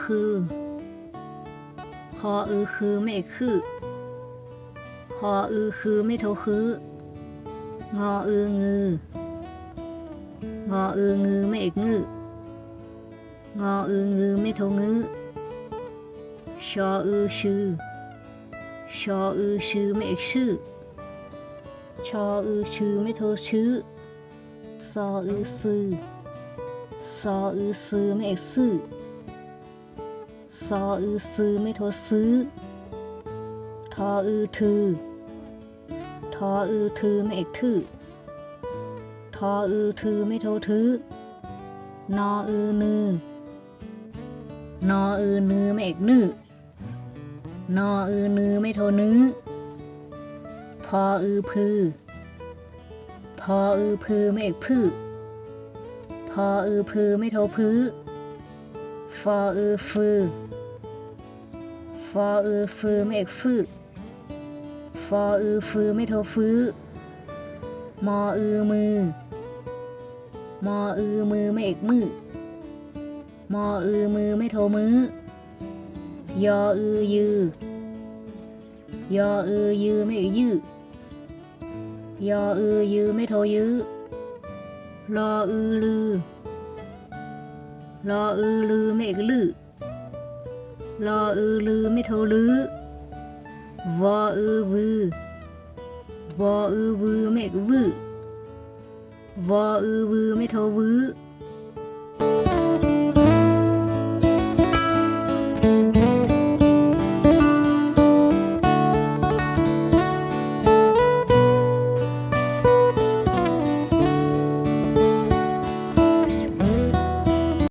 คือคอคือไม่คือคอคือไม่โทคืององืององือไม่งืององือไม่โทงือชอชื่อชอชื่อไม่ชื่อชอชื่อไม่โทชื่อซอซื้อซอซื้อไม่ซื้อซอซื้อไม่โทซื้อทอถือทอถือไม่ถือทอถือไม่โทถือนอนือนอนือไม่นือนอนือไม่โทนือพอพือพอพือไม่พือพอพือไม่โทพือฟอฟือฟอฟือไม่ฟือฟอฟือไม่โทฟือมอมือมอมือไม่มือมอมือไม่โทมือยอยือยอยือไม่ยือยอยือไม่โทยือรอลือรอลือไม่ลือรอลือไม่โทลือวอวือวอวือไม่วือวอวือไม่โทวือ